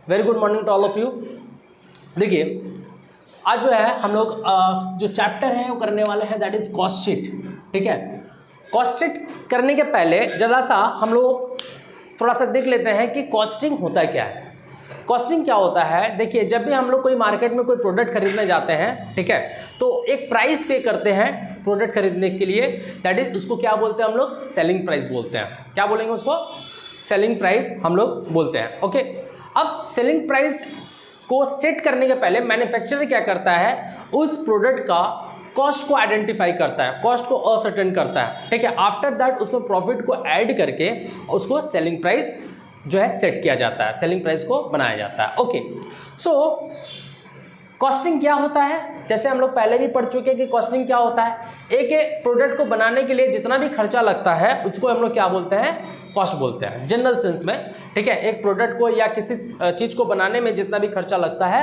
Very good morning to all of you. देखिए आज जो है हम लोग जो चैप्टर है वो करने वाले हैं, दैट इज कॉस्ट शीट। ठीक है, कॉस्ट शीट करने के पहले जरा सा हम लोग थोड़ा सा देख लेते हैं कि कॉस्टिंग होता क्या है। कॉस्टिंग क्या होता है? देखिए जब भी हम लोग कोई मार्केट में कोई प्रोडक्ट खरीदने जाते हैं, ठीक है, तो एक प्राइस पे करते हैं प्रोडक्ट खरीदने के लिए, दैट इज उसको क्या बोलते हैं हम लोग? सेलिंग प्राइस बोलते हैं। क्या बोलेंगे उसको? सेलिंग प्राइस हम लोग बोलते हैं। ओके, अब सेलिंग प्राइस को सेट करने के पहले मैन्युफैक्चरर क्या करता है? उस प्रोडक्ट का कॉस्ट को आइडेंटिफाई करता है, कॉस्ट को असर्टेन करता है। ठीक है, आफ्टर दैट उसमें प्रॉफिट को ऐड करके उसको सेलिंग प्राइस जो है सेट किया जाता है, सेलिंग प्राइस को बनाया जाता है। ओके, सो कॉस्टिंग क्या होता है? जैसे हम लोग पहले भी पढ़ चुके हैं कि कॉस्टिंग क्या होता है। एक प्रोडक्ट को बनाने के लिए जितना भी खर्चा लगता है उसको हम लोग क्या बोलते हैं? कॉस्ट बोलते हैं जनरल सेंस में। ठीक है, एक प्रोडक्ट को या किसी चीज़ को बनाने में जितना भी खर्चा लगता है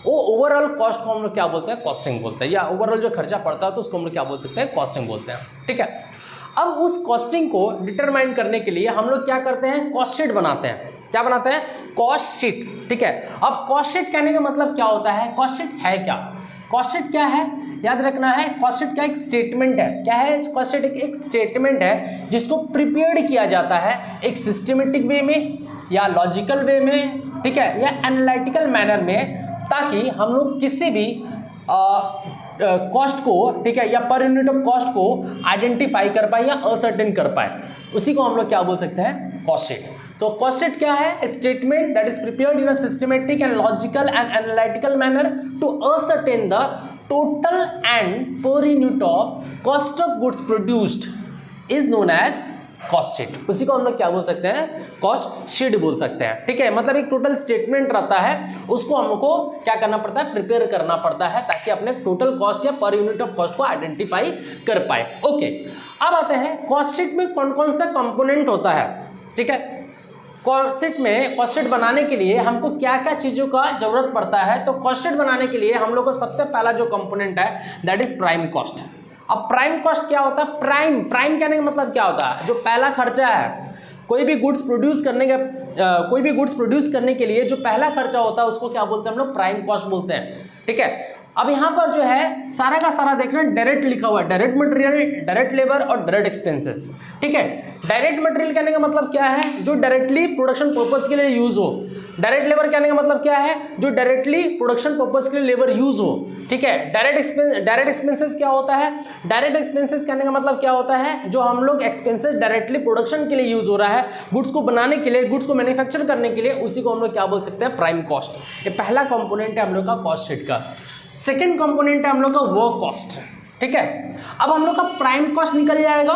वो ओवरऑल कॉस्ट को हम लोग क्या बोलते हैं? कॉस्टिंग बोलते हैं। या ओवरऑल जो खर्चा पड़ता है तो उसको हम लोग क्या बोल सकते हैं? कॉस्टिंग बोलते हैं। ठीक है, अब उस कॉस्टिंग को डिटरमाइन करने के लिए हम लोग क्या करते हैं? कॉस्ट शीट बनाते हैं। क्या बनाते हैं? Cost sheet. ठीक है, अब कॉस्ट शीट कहने का मतलब क्या होता है? कॉस्ट शीट है क्या? कॉस्ट शीट क्या है याद रखना है। कॉस्ट शीट क्या? एक स्टेटमेंट है। क्या है कॉस्ट शीट? एक स्टेटमेंट है जिसको प्रिपेयर्ड किया जाता है एक सिस्टमेटिक वे में या लॉजिकल वे में, ठीक है, या एनालिटिकल मैनर में, ताकि हम लोग किसी भी कॉस्ट को, ठीक है, या पर यूनिट ऑफ कॉस्ट को आइडेंटिफाई कर पाए या असर्टेन कर पाए। उसी को हम लोग क्या बोल सकते हैं? Cost sheet. तो कॉस्ट शीट क्या है? Statement that is prepared in a systematic and logical and analytical manner to ascertain the total and per unit of cost of goods produced is known as cost sheet. उसी को हम लोग क्या बोल सकते हैं? कॉस्ट शीट बोल सकते हैं। ठीक है, मतलब एक टोटल स्टेटमेंट रहता है, उसको हमको क्या करना पड़ता है? प्रिपेयर करना पड़ता है ताकि अपने टोटल कॉस्ट या पर यूनिट ऑफ कॉस्ट को आइडेंटिफाई कर पाए। ओके, अब आते हैं कॉस्ट शीट में कौन कौन सा कंपोनेंट होता है। ठीक है, कॉस्ट शीट में, कॉस्ट शीट बनाने के लिए हमको क्या क्या चीज़ों का जरूरत पड़ता है? तो कॉस्ट शीट बनाने के लिए हम लोग को सबसे पहला जो कंपोनेंट है दैट इज प्राइम कॉस्ट। अब प्राइम कॉस्ट क्या होता है? प्राइम कहने का मतलब क्या होता है? जो पहला खर्चा है कोई भी गुड्स प्रोड्यूस करने के लिए जो पहला खर्चा होता है उसको क्या बोलते हैं हम लोग? प्राइम कॉस्ट बोलते हैं। ठीक है, अब यहाँ पर जो है सारा का सारा देखना डायरेक्ट लिखा हुआ है, डायरेक्ट मटेरियल, डायरेक्ट लेबर और डायरेक्ट एक्सपेंसेस। ठीक है, डायरेक्ट मटेरियल कहने का मतलब क्या है? जो डायरेक्टली प्रोडक्शन पर्पस के लिए यूज हो। डायरेक्ट लेबर कहने का मतलब क्या है? जो डायरेक्टली प्रोडक्शन पर्पस के लिए लेबर यूज हो। ठीक है, डायरेक्ट एक्सपेंसेस क्या होता है? डायरेक्ट एक्सपेंसेस कहने का मतलब क्या होता है? जो हम लोग एक्सपेंसेस डायरेक्टली प्रोडक्शन के लिए यूज हो रहा है, गुड्स को बनाने के लिए, गुड्स को मैन्युफैक्चर करने के लिए, उसी को हम लोग क्या बोल सकते हैं? Prime cost. ये पहला कंपोनेंट है हम लोग का कॉस्ट शीट का। सेकेंड कंपोनेंट है हम लोग का वर्क कॉस्ट। ठीक है, अब हम लोग का प्राइम कॉस्ट निकल जाएगा,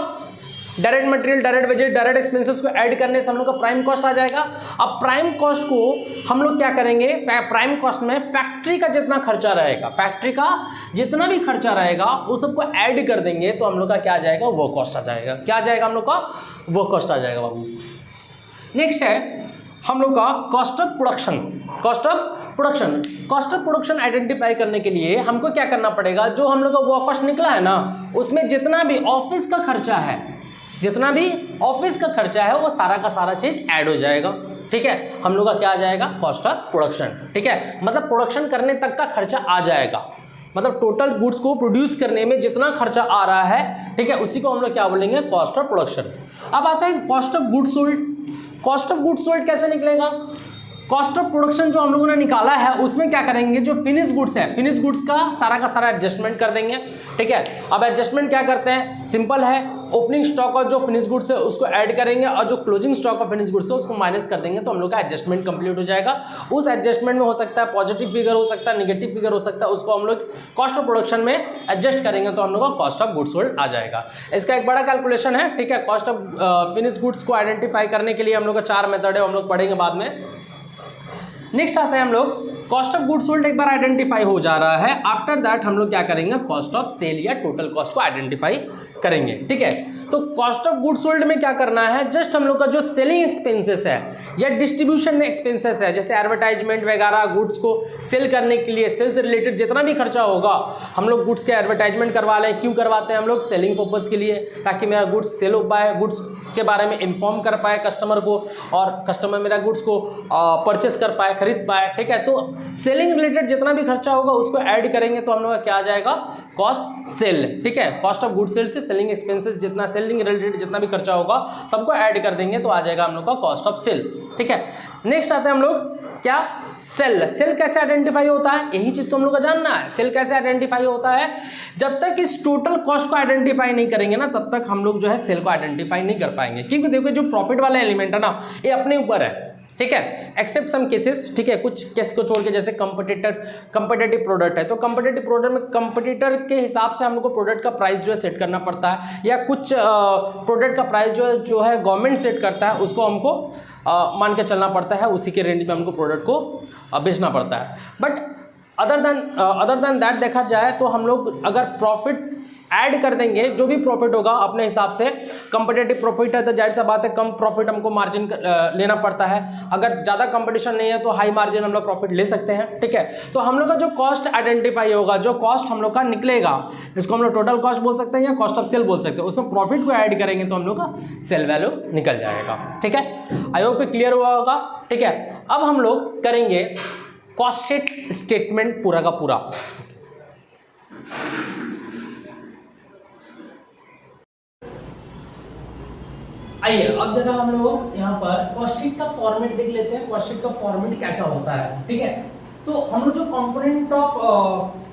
direct material, direct wages, direct expenses को ऐड करने से हम लोग का प्राइम कॉस्ट आ जाएगा। अब प्राइम कॉस्ट को हम लोग क्या करेंगे? प्राइम कॉस्ट में फैक्ट्री का जितना खर्चा रहेगा, फैक्ट्री का जितना भी खर्चा रहेगा वो सबको ऐड कर देंगे तो हम लोग का क्या आ जाएगा? वर्क कॉस्ट आ जाएगा। क्या आ जाएगा? हम लोग का वर्क कॉस्ट आ जाएगा बाबू। नेक्स्ट है हम लोग का cost of production. Cost of production identify करने के लिए हमको क्या करना पड़ेगा? जो हम लोग का वर्क कॉस्ट निकला है ना, उसमें जितना भी ऑफिस का खर्चा है, वो सारा का सारा चीज ऐड हो जाएगा। ठीक है, हम लोग का क्या आ जाएगा? Cost of production. ठीक है, मतलब प्रोडक्शन करने तक का खर्चा आ जाएगा, मतलब टोटल गुड्स को प्रोड्यूस करने में जितना खर्चा आ रहा है, ठीक है, उसी को हम लोग क्या बोलेंगे? Cost of production. अब आता है cost of goods sold. Cost of goods sold कैसे निकलेगा? कॉस्ट ऑफ प्रोडक्शन जो हम लोगों ने निकाला है उसमें क्या करेंगे? जो फिनिश गुड्स है, फिनिश गुड्स का सारा एडजस्टमेंट कर देंगे। ठीक है, अब एडजस्टमेंट क्या करते हैं? सिंपल है, ओपनिंग स्टॉक और जो फिनिश गुड्स है उसको ऐड करेंगे और जो closing stock of finish goods है उसको माइनस कर देंगे तो हम लोग का एडजस्टमेंट कंप्लीट हो जाएगा। उस एडजस्टमेंट में हो सकता है पॉजिटिव फिगर हो सकता है, निगेटिव फिगर हो सकता है, उसको हम लोग कॉस्ट ऑफ प्रोडक्शन में एडजस्ट करेंगे तो हम लोग का कॉस्ट ऑफ गुड्स सोल्ड आ जाएगा। इसका एक बड़ा कैलकुलेशन है। ठीक है, कॉस्ट ऑफ फिनिश गुड्स को आइडेंटिफाई करने के लिए हम लोग का 4 मेथड है, हम लोग पढ़ेंगे बाद में। नेक्स्ट आता है हम लोग कॉस्ट ऑफ गुड्स सोल्ड। एक बार आइडेंटिफाई हो जा रहा है, आफ्टर दैट हम लोग क्या करेंगे? कॉस्ट ऑफ सेल या टोटल कॉस्ट को आइडेंटिफाई करेंगे। ठीक है, तो तो कॉस्ट ऑफ गुड्स सोल्ड में क्या करना है, जस्ट हम लोग का जो सेलिंग एक्सपेंसेस है या डिस्ट्रीब्यूशन एक्सपेंसेस है, जैसे एडवर्टाइजमेंट वगैरह, गुड्स को सेल करने के लिए, सेल से रिलेटेड जितना भी खर्चा होगा, हम लोग गुड्स के एडवर्टाइजमेंट करवा लें। क्यों करवाते हैं हम लोग? सेलिंग पर्पज़ के लिए, ताकि मेरा गुड्स सेल हो पाए, गुड्स के बारे में इन्फॉर्म कर पाए कस्टमर को, और कस्टमर मेरा गुड्स को परचेस कर पाए, खरीद पाए। ठीक है, तो सेलिंग रिलेटेड जितना भी खर्चा होगा उसको ऐड करेंगे तो हम लोग का क्या आ जाएगा, कॉस्ट सेल। ठीक है, कॉस्ट ऑफ गुड सेल से सेलिंग एक्सपेंसेस जितना, सेलिंग रिलेटेड जितना भी खर्चा होगा सबको ऐड कर देंगे तो आ जाएगा हम लोग का कॉस्ट ऑफ सेल। ठीक है, नेक्स्ट आते हैं हम लोग क्या, सेल। सेल कैसे आइडेंटिफाई होता है, यही चीज तो हम लोग को जानना है। सेल कैसे आइडेंटिफाई होता है, जब तक इस टोटल कॉस्ट को आइडेंटिफाई नहीं करेंगे ना तब तक हम लोग जो है सेल को आइडेंटिफाई नहीं कर पाएंगे। क्योंकि देखो जो प्रॉफिट वाला एलिमेंट है ना, ये अपने ऊपर है। ठीक है, एक्सेप्ट सम केसेस। ठीक है, कुछ केस को छोड़ के, जैसे कंपटीटिव प्रोडक्ट है तो कंपटीटिव प्रोडक्ट में कंपटीटर के हिसाब से हम लोग को प्रोडक्ट का प्राइस जो है सेट करना पड़ता है, या कुछ प्रोडक्ट का प्राइस जो है गवर्नमेंट सेट करता है, उसको हमको मान के चलना पड़ता है, उसी के रेंज में हमको प्रोडक्ट को बेचना पड़ता है। बट अदर देन दैट देखा जाए तो हम लोग अगर प्रॉफिट ऐड कर देंगे, जो भी प्रॉफिट होगा अपने हिसाब से, कंपटीटिव प्रॉफिट है तो जाहिर सा बात है कम प्रॉफिट हमको मार्जिन लेना पड़ता है। अगर ज़्यादा कंपटीशन नहीं है तो हाई मार्जिन हम लोग प्रॉफिट ले सकते हैं। ठीक है, तो हम लोग का जो कॉस्ट आइडेंटिफाई होगा, जो कॉस्ट हम लोग का निकलेगा, इसको हम लोग टोटल कॉस्ट बोल सकते हैं या कॉस्ट ऑफ सेल बोल सकते हैं, उसमें प्रॉफिट को ऐड करेंगे तो हम लोग का सेल वैल्यू निकल जाएगा। ठीक है, आई होप पे क्लियर हुआ होगा। ठीक है, अब हम लोग करेंगे कॉस्ट शीट स्टेटमेंट पूरा का पूरा। आइए अब जरा हम लोग यहाँ पर कॉस्ट शीट का फॉर्मेट देख लेते हैं, कॉस्ट शीट का फॉर्मेट कैसा होता है। ठीक है, तो हम लोग जो कंपोनेंट ऑफ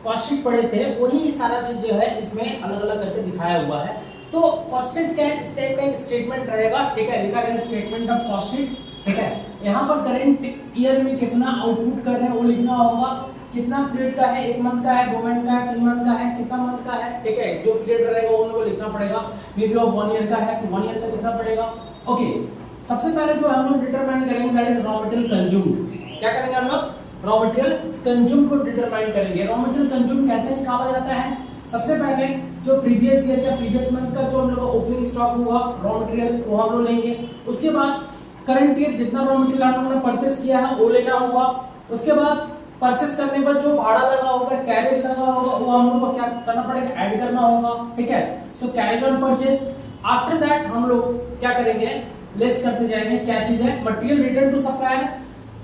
कॉस्ट शीट पढ़े थे वही सारा चीज जो है इसमें अलग अलग करके दिखाया हुआ है। तो कॉस्ट शीट का इस टाइप का एक स्टेटमेंट रहेगा। ठीक है, लिखा रहेगा स्टेटमेंट ऑफ कॉस्ट शीट। ठीक है, यहाँ पर करंट ईयर में कितना आउटपुट कर रहे हैं वो लिखना होगा, कितना पीरियड का है, 1 मंथ का है, 2 मंथ का है, 3 मंथ का है, कितना मंथ का है। ठीक है, जो पीरियड रहेगा वो उनको लिखना पड़ेगा। मे बी ऑफ 1 ईयर का है तो 1 ईयर का लिखना पड़ेगा। ओके, सबसे पहले जो हम लोग डिटरमाइन करेंगे that is raw material consume. क्या करेंगे हम लोग, रॉ मटेरियल कंज्यूम को डिटरमाइन करेंगे। रॉ मटेरियल कंज्यूम कैसे निकाला जाता है, सबसे पहले जो प्रीवियस ईयर या प्रीवियस मंथ का जो हम लोग का ओपनिंग स्टॉक हुआ रॉ मटेरियल वो हम लोग लेंगे। उसके बाद करंट ईयर जितना रॉ मटेरियल हम लोगों ने परचेस किया है वो लेना होगा। उसके बाद परचेस करने पर जो भाड़ा लगा होगा, कैरेज लगा होगा, वो हम लोग को क्या करना पड़ेगा, ऐड करना होगा। ठीक है, so carriage on purchase. After that हम लोग क्या करेंगे, लेस करते जाएंगे। क्या चीज है, मटेरियल रिटर्न टू सप्लायर।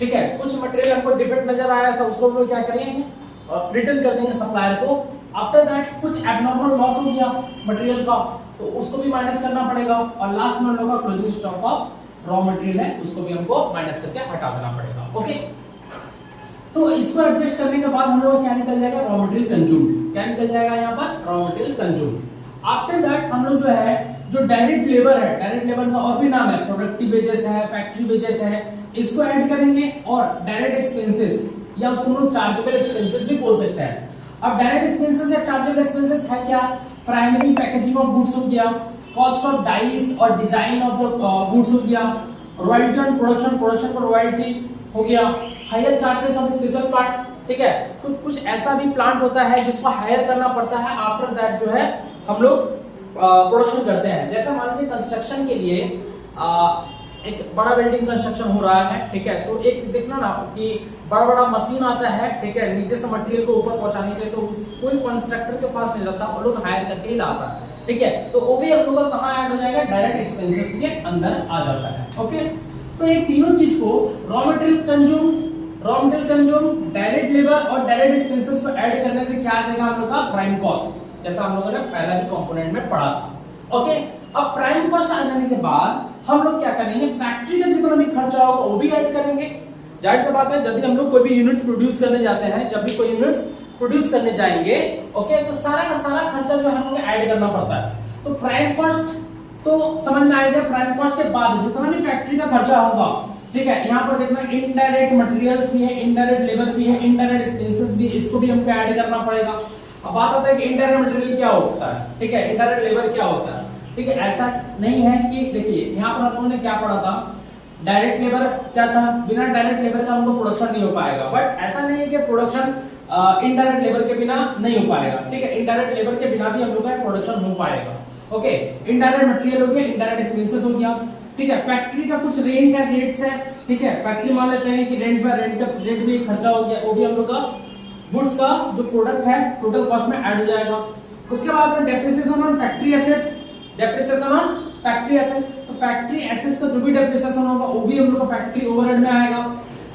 ठीक है, कुछ मटेरियल हमको डिफेक्ट नजर आया था उसको हम लोग क्या करेंगे, रिटर्न कर देंगे सप्लायर को। आफ्टर दैट कुछ एबनॉर्मल लॉस हो गया मटेरियल का तो उसको भी माइनस करना पड़ेगा। और लास्ट में हम लोग का closing stock of raw material है उसको भी हमको माइनस करके हटा देना पड़ेगा। ओके, तो इसको एडजस्ट करने के बाद हम लोग क्या निकल जाएगा, रॉ मटेरियल कंज्यूम। क्या निकल जाएगा यहाँ पर, raw material consume. After that हम लोग जो है जो डायरेक्ट लेबर है, डायरेक्ट लेबर का और भी नाम है, प्रोडक्टिव वेजेस है, फैक्ट्री वेजेस है, इसको ऐड करेंगे। और डायरेक्ट एक्सपेंसेस या उसको हम लोग चार्जेबल एक्सपेंसेस भी बोल सकते हैं। अब डायरेक्ट एक्सपेंसेस या चार्जेबल एक्सपेंसेस है क्या, प्राइमरी पैकेजिंग ऑफ गुड्स हो गया, कॉस्ट ऑफ डाइस और डिजाइन ऑफ द गुड्स हो गया, रॉयल्टी ऑन प्रोडक्शन, प्रोडक्शन पर रॉयल्टी हो गया, higher charges of special plant. ठीक है, तो कुछ ऐसा भी प्लांट होता है जिसको हायर करना पड़ता है। आफ्टर दैट जो है हम लोग प्रोडक्शन करते हैं। जैसे मान लीजिए कंस्ट्रक्शन के लिए एक बड़ा बिल्डिंग कंस्ट्रक्शन हो रहा है। ठीक है, तो एक देखना ना कि बड़ा बड़ा मशीन आता है। ठीक है, नीचे से मटेरियल को ऊपर पहुंचाने के लिए, तो कोई कंस्ट्रक्टर के पास नहीं रहता, वो लोग हायर करके ही लाता है। ठीक है, तो वो भी हम लोग का कहाँ ऐड हो जाएगा, डायरेक्ट एक्सपेंसेस के अंदर आ जाता है। ओके, तो ये तीनों चीज को raw material consume, direct labour और डायरेक्ट एक्सपेंसेस को ऐड करने से क्या आ जाएगा हम लोग का, प्राइम कॉस्ट, जैसा हम लोगों ने पहला भी कंपोनेंट में पढ़ा था। ओके, अब प्राइम कॉस्ट आ जाने के बाद हम लोग क्या करेंगे, फैक्ट्री का जितना भी खर्चा होगा वो भी ऐड करेंगे। जाहिर सी बात है, जब भी हम लोग कोई भी यूनिट्स प्रोड्यूस करने जाते हैं, जब भी कोई यूनिट्स प्रोड्यूस करने जाएंगे, ओके, तो सारा का सारा खर्चा जो है हमको ऐड करना पड़ता है। तो प्राइम कॉस्ट तो समझ में आएगा। प्राइम कॉस्ट के बाद जितना भी फैक्ट्री का खर्चा होगा, ठीक है, यहाँ पर देखना इनडायरेक्ट मटेरियल्स भी है, इनडायरेक्ट लेबर भी है, इनडायरेक्ट एक्सपेंसेस भी, इसको भी हमको ऐड करना पड़ेगा। अब बात आता है कि इनडायरेक्ट मटेरियल क्या होता है, ठीक है, इनडायरेक्ट लेबर क्या होता है। ठीक है, ऐसा नहीं है कि देखिए यहाँ पर हम लोगों ने क्या पढ़ा था, डायरेक्ट लेबर क्या था, बिना डायरेक्ट लेबर का हमको प्रोडक्शन नहीं हो पाएगा। बट ऐसा नहीं है कि प्रोडक्शन इनडायरेक्ट लेबर के बिना नहीं हो पाएगा। ठीक है, इनडायरेक्ट लेबर के बिना भी हम लोग का प्रोडक्शन हो पाएगा। ओके, इनडायरेक्ट मटेरियल हो गया, इनडायरेक्ट एक्सपेंसेस हो गया, ठीक है। फैक्ट्री का कुछ रेंट का रेट्स है, ठीक है, फैक्ट्री मान लेते हैं कि रेंट का रेट भी खर्चा हो गया, वो भी हम लोग का गुड्स का जो प्रोडक्ट है टोटल कॉस्ट में ऐड हो जाएगा। उसके बाद depreciation on factory assets, depreciation on factory assets, तो फैक्ट्री एसेट्स का जो भी डेप्रिसिएशन होगा वो भी हम लोग का फैक्ट्री ओवरहेड में आएगा।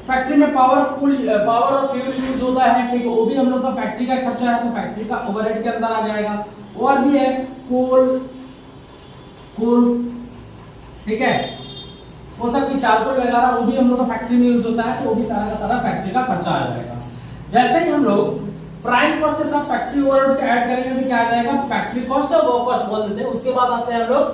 फैक्ट्री में पावर और फ्यूल यूज होता है, ठीक है, वो भी हम लोग का फैक्ट्री का खर्चा है, तो फैक्ट्री का ओवरहेड के अंदर आ जाएगा। और भी है कोल, ठीक है, वो सब की चारकोल वगैरह वो भी हम लोग का फैक्ट्री में यूज होता है, तो वो भी सारा का सारा फैक्ट्री का खर्चा आ जाएगा। जैसे ही हम लोग प्राइम कॉस्ट के साथ फैक्ट्री ओवरहेड को ऐड करेंगे तो क्या आ जाएगा, फैक्ट्री कॉस्ट और वर्क कॉस्ट बोल देते हैं। उसके बाद आते हैं हम लोग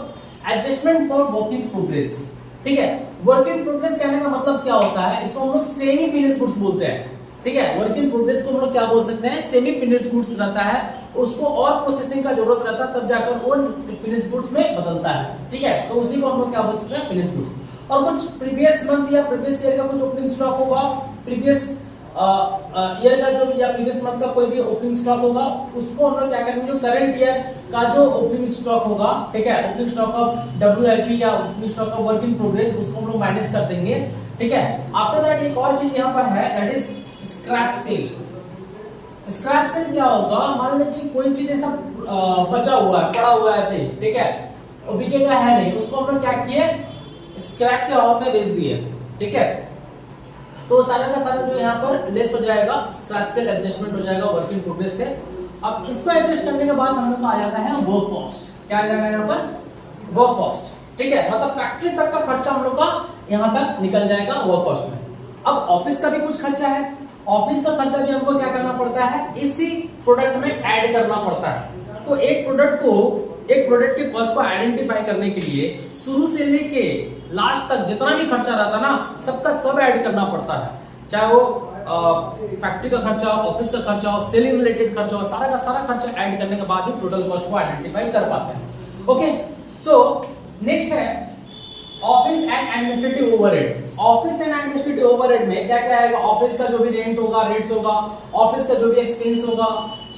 adjustment for work in progress, ठीक है। वर्क इन प्रोग्रेस कहने का मतलब क्या होता है, इसको हम लोग सेमी फिनिश गुड्स बोलते हैं, ठीक है। वर्क इन प्रोग्रेस को हम लोग क्या बोल सकते हैं, सेमी फिनिश गुड्स रहता है, उसको और प्रोसेसिंग का जरूरत रहता है तब जाकर वो फिनिश गुड्स में बदलता है, ठीक है। तो उसी को हम लोग क्या बोल सकते हैं, फिनिश गुड्स। और कुछ प्रीवियस मंथ या प्रीवियस ईयर का कुछ ओपनिंग स्टॉक होगा, प्रीवियस ईयर का जो या प्रीवियस मंथ का कोई भी ओपनिंग स्टॉक होगा, उसको हम लोग क्या करेंगे, जो करंट ईयर का जो ओपनिंग स्टॉक होगा, ठीक है, ओपनिंग स्टॉक ऑफ WIP या opening stock of work in progress, उसको हम लोग माइनस कर देंगे, ठीक है। आफ्टर दैट एक और चीज यहाँ पर है, that is scrap sale. Scrap sale क्या होगा, मान लीजिए कोई चीज ऐसा बचा हुआ है, पड़ा हुआ है ऐसे, ठीक है, और बिकेगा है नहीं, उसको हम लोग क्या किए, स्क्रैप के भाव में बेच दिए, ठीक है। तो सारा का सारा जो यहाँ पर लेस हो जाएगा, स्क्रैप सेल एडजस्टमेंट हो जाएगा वर्क इन प्रोग्रेस से। अब इसको एडजस्ट करने के बाद हम लोग का आ जाता है वर्क कॉस्ट। क्या आ जाएगा यहाँ पर, वर्क कॉस्ट, ठीक है, मतलब फैक्ट्री तक का खर्चा हम लोग का यहाँ तक निकल जाएगा वर्क कॉस्ट में। अब ऑफिस का भी कुछ खर्चा है, ऑफिस का खर्चा भी हमको क्या करना पड़ता है, इसी प्रोडक्ट में ऐड करना पड़ता है। तो एक प्रोडक्ट के कॉस्ट को आइडेंटिफाई करने के लिए शुरू से लेके लास्ट तक जितना भी खर्चा रहता है ना, सबका सब ऐड करना पड़ता है, चाहे वो फैक्ट्री का खर्चा, ऑफिस का खर्चा, सेलिंग रिलेटेड खर्चा, सारा का सारा खर्चा ऐड करने के बाद ही टोटल कॉस्ट को आइडेंटिफाई कर पाते हैं। ओके, सो नेक्स्ट है office and administrative overhead. Office and administrative overhead में क्या क्या आएगा, ऑफिस का जो भी रेंट होगा, रेट्स होगा, ऑफिस का जो भी एक्सपेंस होगा,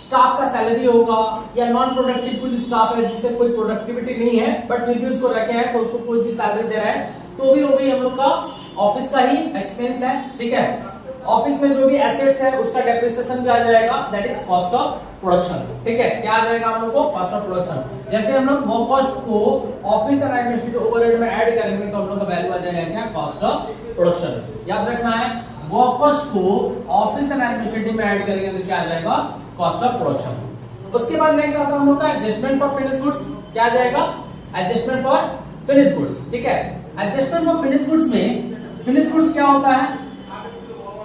स्टाफ का सैलरी होगा, या नॉन प्रोडक्टिव कुछ स्टाफ है जिससे कोई प्रोडक्टिविटी नहीं है बट फिर भी उसको रखे हैं तो उसको कोई भी सैलरी दे रहा है, तो भी वो भी हम लोग का ऑफिस का ही एक्सपेंस है, ठीक है। ऑफिस में जो भी एसेट्स है उसका डेप्रिसिएशन भी आ जाएगा, that is cost of production, ठीक है। क्या आ जाएगा हम लोग को, कॉस्ट ऑफ प्रोडक्शन। जैसे हम लोग वर्क कॉस्ट को ऑफिस एंड एडमिनिस्ट्रेटिव ओवरहेड में ऐड करेंगे तो हम लोग का वैल्यू आ जाएगा क्या, कॉस्ट ऑफ प्रोडक्शन। याद रखना है, वर्क कॉस्ट को ऑफिस एंड एडमिनिस्ट्रेटिव में ऐड करेंगे तो क्या आ जाएगा, कॉस्ट ऑफ प्रोडक्शन। उसके बाद नेक्स्ट आता है हम लोग का एडजस्टमेंट फॉर फिनिश गुड्स। क्या आ जाएगा, एडजस्टमेंट फॉर फिनिश गुड्स, ठीक है। एडजस्टमेंट फॉर फिनिश गुड्स में फिनिश गुड्स क्या होता है,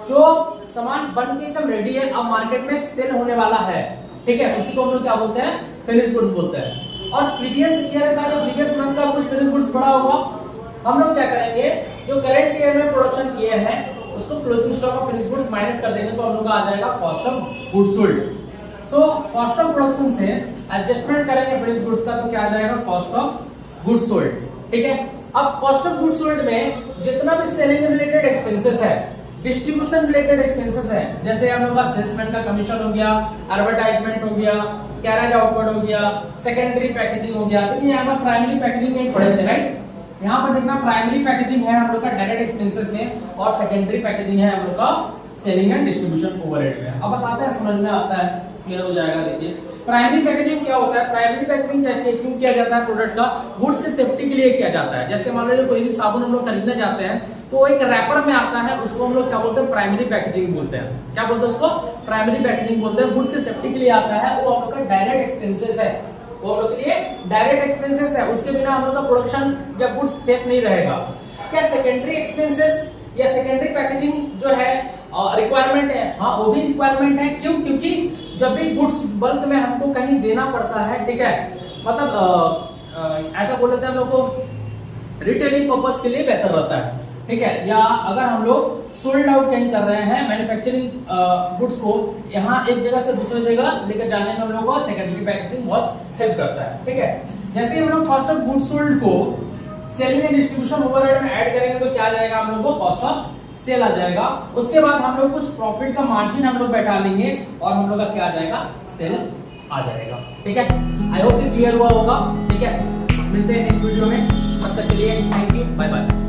जो सामान बन के एकदम रेडी है, अब मार्केट में सेल होने वाला है, ठीक है, उसी को हम लोग क्या बोलते हैं, फिनिश गुड्स बोलते हैं। और प्रीवियस ईयर का या प्रीवियस मंथ का कुछ फिनिश गुड्स पड़ा होगा, हम लोग क्या करेंगे, जो करंट ईयर में प्रोडक्शन किए हैं उसको closing stock of finish goods minus कर देंगे तो हम लोग का आ जाएगा cost of goods sold. So cost of production से एडजस्टमेंट करेंगे फिनिश गुड्स का तो क्या आ जाएगा, कॉस्ट ऑफ गुड्स सोल्ड, ठीक है। अब कॉस्ट ऑफ गुड्स सोल्ड में जितना भी सेलिंग रिलेटेड एक्सपेंसेस है, डिस्ट्रीब्यूशन रिलेटेड एक्सपेंसेस है, जैसे हम लोग का सेल्समैन का कमीशन हो गया, एडवर्टाइजमेंट हो गया, कैरेज आउटवर्ड हो गया, सेकेंडरी पैकेजिंग हो गया, क्योंकि यहाँ पर प्राइमरी पैकेजिंग में पढ़े थे, राइट। यहाँ पर देखना प्राइमरी पैकेजिंग है हम लोग का डायरेक्ट एक्सपेंसेस में और सेकेंडरी पैकेजिंग है हम लोग का सेलिंग एंड डिस्ट्रीब्यूशन ओवरहेड में। अब बताते हैं, समझ में आता है, क्लियर हो जाएगा। देखिए प्राइमरी पैकेजिंग क्या होता है, प्राइमरी पैकेजिंग क्यों किया जाता है, प्रोडक्ट का गुड्स के सेफ्टी के लिए किया जाता है। जैसे मान लीजिए कोई भी साबुन हम लोग खरीदने जाते हैं तो एक रैपर में आता है, उसको हम लोग क्या बोलते हैं, प्राइमरी पैकेजिंग बोलते हैं। क्या बोलते हैं उसको, प्राइमरी पैकेजिंग बोलते हैं। गुड्स के सेफ्टी के लिए आता है, वो हम लोग का डायरेक्ट एक्सपेंसेस है, वो हम लोग के लिए डायरेक्ट एक्सपेंसेस है, उसके बिना हम लोग का प्रोडक्शन या गुड्स सेफ नहीं रहेगा। क्या सेकेंडरी एक्सपेंसेस या सेकेंडरी पैकेजिंग जो है रिक्वायरमेंट है, हाँ वो भी रिक्वायरमेंट है। क्यों, क्योंकि जब भी गुड्स बल्क में हमको कहीं देना पड़ता है, ठीक है, मतलब ऐसा बोल देते हैं हम लोग को रिटेलिंग पर्पस के लिए बेहतर रहता है, ठीक है। या अगर हम लोग सोल्ड आउट कहीं कर रहे हैं मैन्युफैक्चरिंग गुड्स को, यहाँ एक जगह से दूसरी जगह लेकर जाने में हम लोग को सेकेंडरी पैकेजिंग बहुत हेल्प करता है, ठीक है। जैसे हम लोग कॉस्ट ऑफ गुड्स सोल्ड को सेलिंग एंड डिस्ट्रीब्यूशन ओवरहेड में ऐड करेंगे तो क्या आ जाएगा हम लोग को, कॉस्ट ऑफ सेल आ जाएगा। उसके बाद हम लोग कुछ प्रॉफिट का मार्जिन हम लोग बैठा लेंगे और हम लोग का क्या आ जाएगा, सेल आ जाएगा। ठीक है, आई होप कि क्लियर हुआ होगा। ठीक है, मिलते हैं नेक्स्ट वीडियो में, तब तक के लिए थैंक यू, बाय बाय।